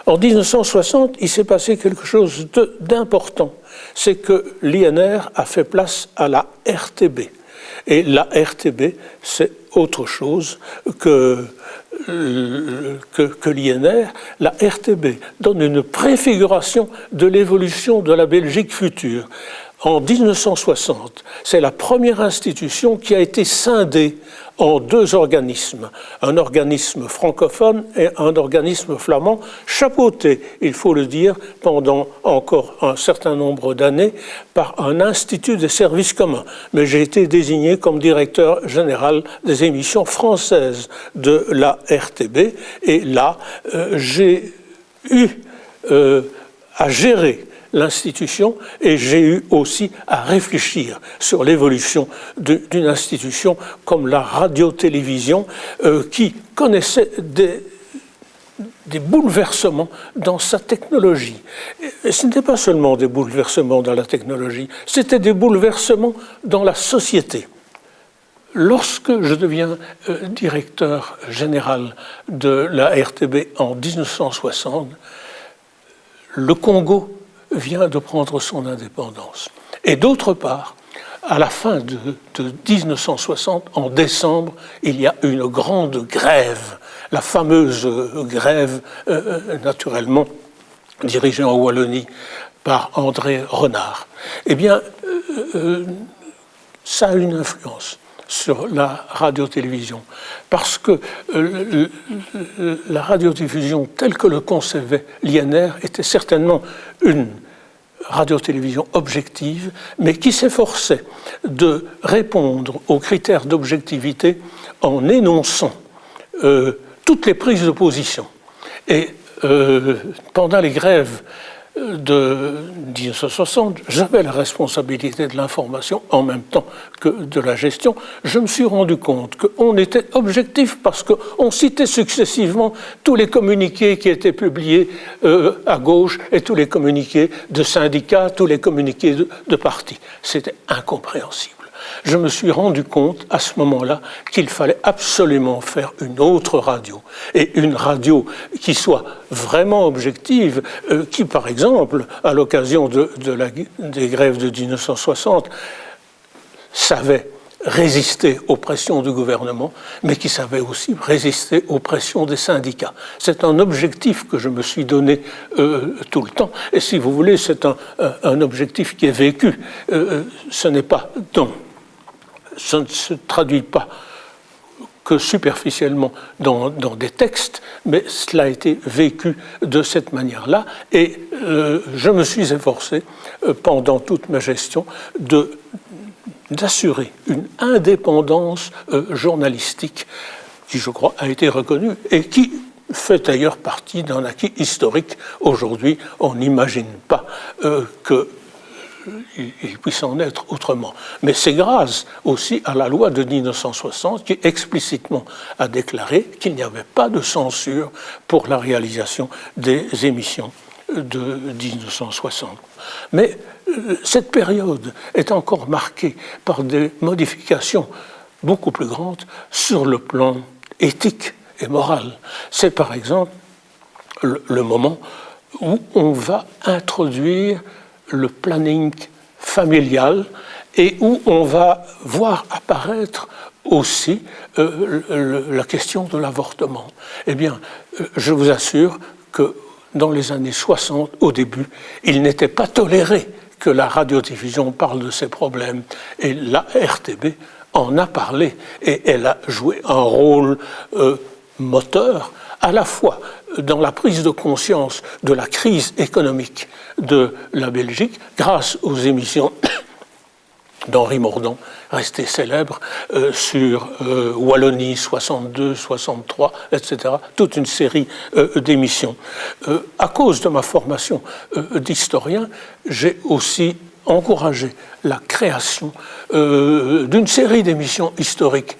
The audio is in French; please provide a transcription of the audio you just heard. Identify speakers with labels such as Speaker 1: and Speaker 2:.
Speaker 1: En 1960, il s'est passé quelque chose d'important. C'est que l'INR a fait place à la RTB. Et la RTB, c'est autre chose que l'INR. La RTB donne une préfiguration de l'évolution de la Belgique future. En 1960, c'est la première institution qui a été scindée en deux organismes, un organisme francophone et un organisme flamand, chapeauté, il faut le dire, pendant encore un certain nombre d'années par un institut des services communs. Mais j'ai été désigné comme directeur général des émissions françaises de la RTB, et là, j'ai eu à gérer l'institution, et j'ai eu aussi à réfléchir sur l'évolution d'une institution comme la radio-télévision qui connaissait des bouleversements dans sa technologie. Et ce n'était pas seulement des bouleversements dans la technologie, c'était des bouleversements dans la société. Lorsque je deviens directeur général de la RTB en 1960, le Congo vient de prendre son indépendance. Et d'autre part, à la fin de 1960, en décembre, il y a une grande grève, la fameuse grève, naturellement, dirigée en Wallonie par André Renard. Eh bien, ça a une influence sur la radio-télévision, parce que la radio-diffusion telle que le concevait l'INR était certainement une radio-télévision objective, mais qui s'efforçait de répondre aux critères d'objectivité en énonçant toutes les prises de position. Et pendant les grèves de 1960, j'avais la responsabilité de l'information en même temps que de la gestion. Je me suis rendu compte qu'on était objectif parce qu'on citait successivement tous les communiqués qui étaient publiés à gauche et tous les communiqués de syndicats, tous les communiqués de partis. C'était incompréhensible. Je me suis rendu compte à ce moment-là qu'il fallait absolument faire une autre radio, et une radio qui soit vraiment objective, qui par exemple, à l'occasion des grèves de 1960, savait résister aux pressions du gouvernement, mais qui savait aussi résister aux pressions des syndicats. C'est un objectif que je me suis donné tout le temps, et si vous voulez, c'est un objectif qui est vécu. Ce n'est pas ça ne se traduit pas que superficiellement dans des textes, mais cela a été vécu de cette manière-là, et je me suis efforcé pendant toute ma gestion d'assurer une indépendance journalistique qui, je crois, a été reconnue et qui fait d'ailleurs partie d'un acquis historique. Aujourd'hui, on n'imagine pas qu'il puisse en être autrement. Mais c'est grâce aussi à la loi de 1960 qui explicitement a déclaré qu'il n'y avait pas de censure pour la réalisation des émissions de 1960. Mais cette période est encore marquée par des modifications beaucoup plus grandes sur le plan éthique et moral. C'est par exemple le moment où on va introduire le planning familial et où on va voir apparaître aussi la question de l'avortement. Eh bien, je vous assure que dans les années 60, au début, il n'était pas toléré que la radiodiffusion parle de ces problèmes. Et la RTB en a parlé et elle a joué un rôle moteur à la fois dans la prise de conscience de la crise économique de la Belgique, grâce aux émissions d'Henri Mordaunt, resté célèbre, sur Wallonie 62, 63, etc., toute une série d'émissions. À cause de ma formation d'historien, j'ai aussi encouragé la création d'une série d'émissions historiques